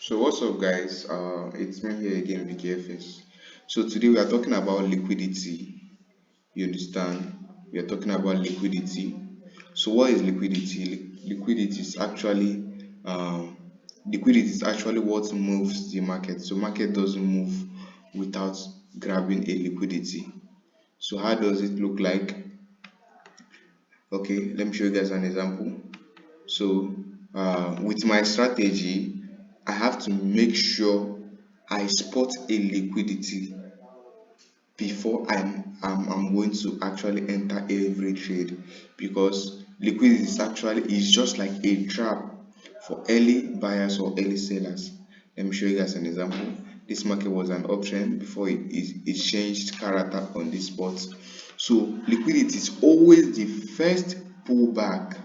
So what's up guys, it's me here again, BKFS. So today we are talking about liquidity. You understand? We are talking about liquidity. So what is liquidity? Liquidity is actually um, liquidity is actually what moves the market. So market doesn't move without grabbing a liquidity. So how does it look like? Okay, let me show you guys an example. So with my strategy, I have to make sure I spot a liquidity before I'm going to actually enter every trade, because liquidity is just like a trap for early buyers or early sellers. Let me show you guys an example. This market was an uptrend before it changed character on this spot. So liquidity is always the first pullback.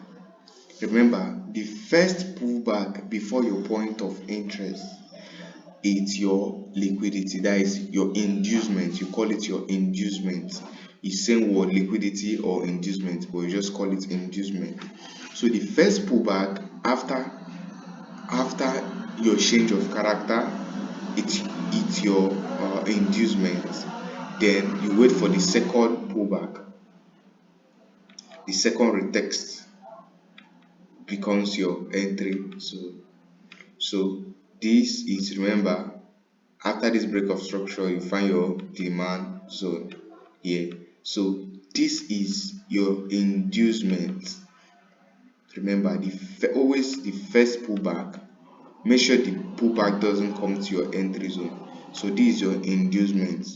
Remember, the first pullback before your point of interest, it's your liquidity. That is your inducement. You call it your inducement. It's same word, liquidity or inducement, but you just call it inducement. So the first pullback after your change of character, it's your inducement. Then you wait for the second pullback. The second retest becomes your entry. So this is, remember, after this break of structure you find your demand zone here. So this is your inducement. Remember, always the first pullback, make sure the pullback doesn't come to your entry zone. So this is your inducement.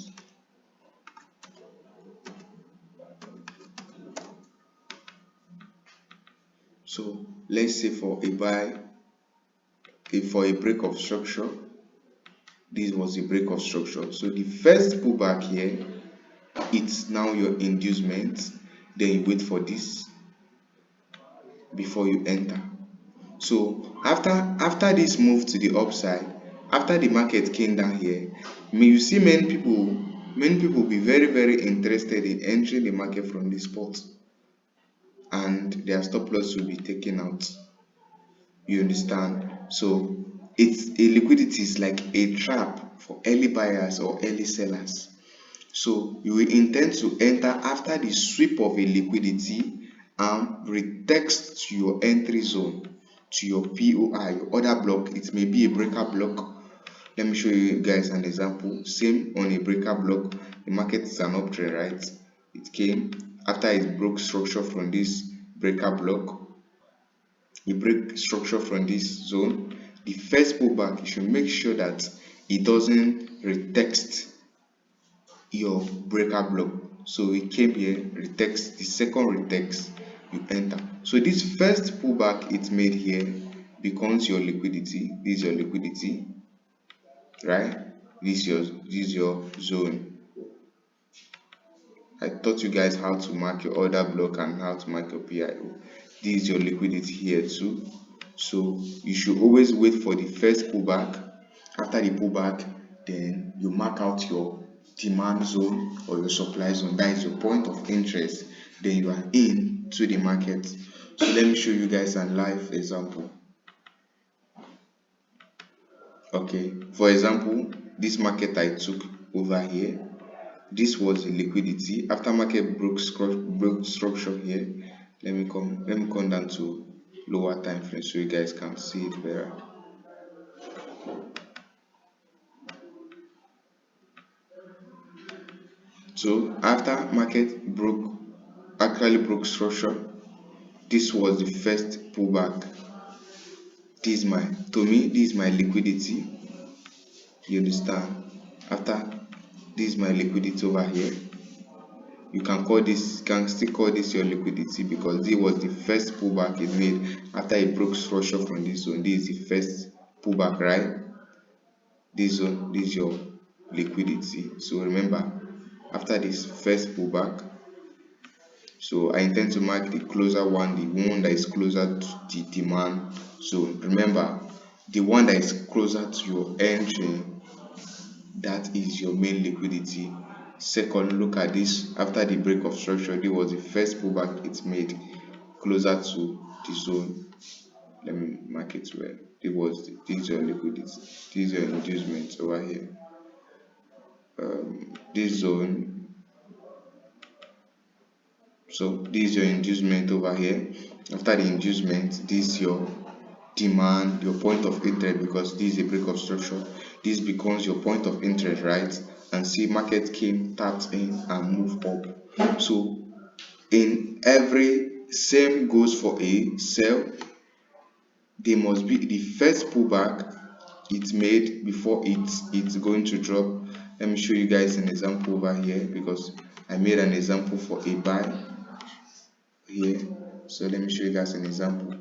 So let's say for a buy, for a break of structure, this was a break of structure. So the first pullback here, it's now your inducement. Then you wait for this before you enter. So after this move to the upside, after the market came down here, you see many people be very interested in entering the market from this spot, and their stop loss will be taken out. You understand? So it's a liquidity is like a trap for early buyers or early sellers. So you will intend to enter after the sweep of a liquidity and retext to your entry zone, to your POI, your order block. It may be a breaker block. Let me show you guys an example. Same on a breaker block. The market is an uptrend, right? It came after it broke structure from this breaker block. You break structure from this zone. The first pullback, you should make sure that it doesn't retext your breaker block. So we came here, retext, the second retext, you enter. So this first pullback it made here becomes your liquidity. This is your liquidity, right? This is your zone. I taught you guys how to mark your order block and how to mark your PIO. This is your liquidity here too. So you should always wait for the first pullback. After the pullback, then you mark out your demand zone or your supply zone. That is your point of interest. Then you are in to the market. So let me show you guys a live example. Okay, for example, this market I took over here, this was a liquidity. After market broke structure here, let me come down to lower time frame so you guys can see it better. So after market actually broke structure, this was the first pullback. This is my liquidity. You understand? After this is my liquidity over here. You can still call this your liquidity, because this was the first pullback it made after it broke structure from this zone. This is the first pullback, right? This is your liquidity. So remember, after this first pullback, so I intend to mark the closer one, the one that is closer to the demand zone. Remember, the one that is closer to your entry, that is your main liquidity. Second, look at this. After the break of structure, this was the first pullback it made closer to the zone. Let me mark it well. this your liquidity, this your inducement over here. This zone, so this is your inducement over here. After the inducement, this is your demand, your point of interest, because this is a break of structure. This becomes your point of interest, right? And see, market came, tapped in and moved up. So in every, same goes for a sell. There must be the first pullback it made before it's going to drop. Let me show you guys an example over here, because I made an example for a buy here. So let me show you guys an example,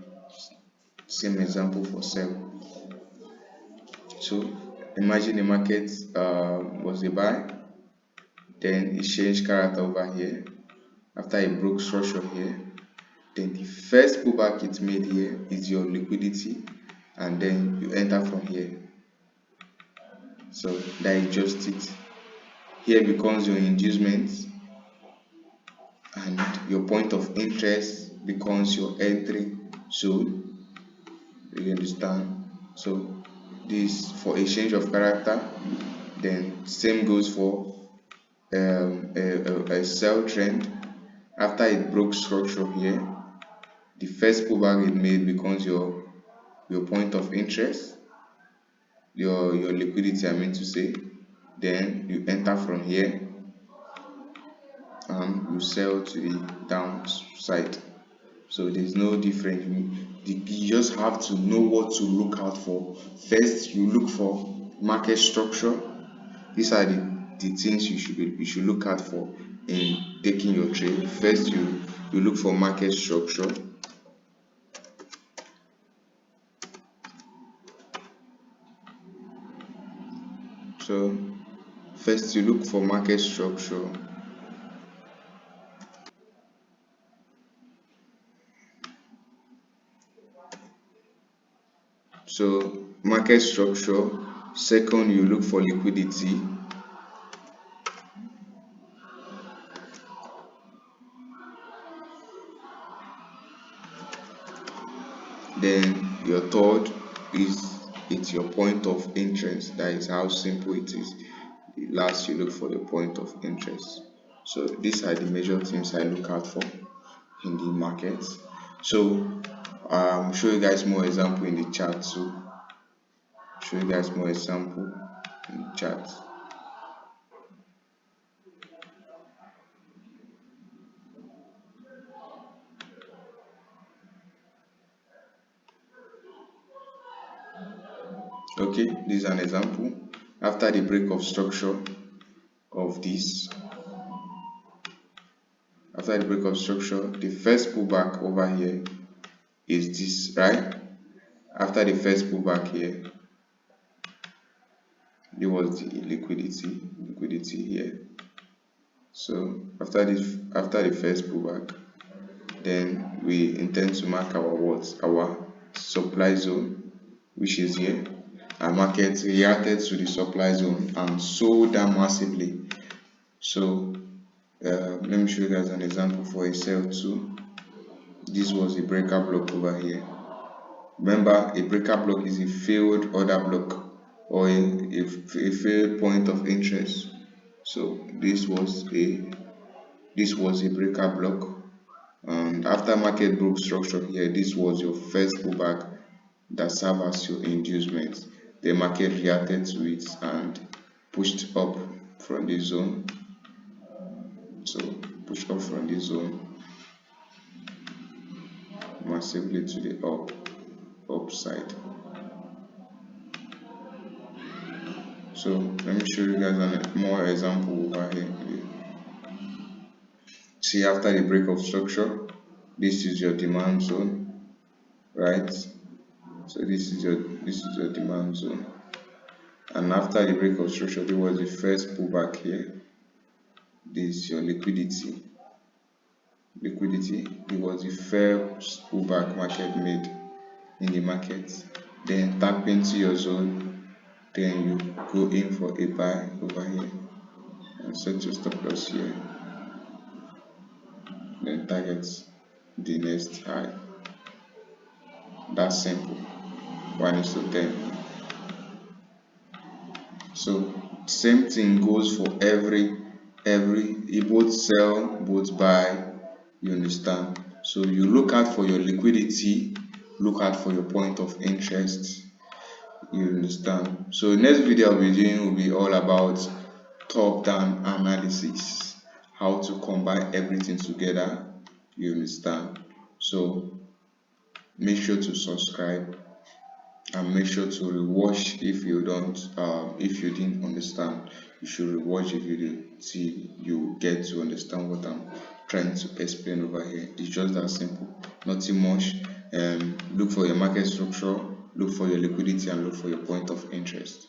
same example for sell. So imagine the market was a buy, then it changed character over here after it broke structure here. Then the first pullback it made here is your liquidity, and then you enter from here. So that is just it. Here becomes your inducement, and your point of interest becomes your entry zone. You understand? So this for a change of character. Then same goes for a sell trend. After it broke structure here, the first pullback it made becomes your point of interest, your liquidity, I mean to say. Then you enter from here and you sell to the downside. So there's no difference. You just have to know what to look out for. First, you look for market structure. These are the things you should look out for in taking your trade. First, you look for market structure. So first you look for market structure. So market structure. Second, you look for liquidity. Then your third is it's your point of interest. That is how simple it is. Last, you look for the point of interest. So these are the major things I look out for in the markets. So show you guys more example in the chart. So show you guys more example in the chart. Okay, this is an example. After the break of structure of this, after the break of structure, the first pullback over here is this, right? After the first pullback here, there was the liquidity here. So after the first pullback, then we intend to mark our our supply zone, which is here. Our market reacted to the supply zone and sold down massively. So let me show you guys an example for a sell too. This was a breaker block over here. Remember, a breaker block is a failed order block or a failed point of interest. So this was a breaker block, and after market broke structure here, this was your first pullback that served as your inducement. The market reacted to it and pushed up from this zone. So push up from this zone massively to the upside. So let me show you guys a more example over here. See, after the break of structure, this is your demand zone, right? So this is your demand zone. And after the break of structure, there was the first pullback here. This is your liquidity. It was the first pullback market made in the market. Then tap into your zone, then you go in for a buy over here and set your stop loss here, then target the next high. That's simple. 1:10. So same thing goes for every you both sell, both buy, you understand. So you look out for your liquidity, look out for your point of interest, you understand. So next video I'll be doing will be all about top down analysis, how to combine everything together, you understand. So make sure to subscribe and make sure to rewatch if you don't if you didn't understand. You should rewatch if you didn't see, you get to understand what I'm trying to explain over here. It's just that simple, nothing much. Look for your market structure, look for your liquidity, and look for your point of interest.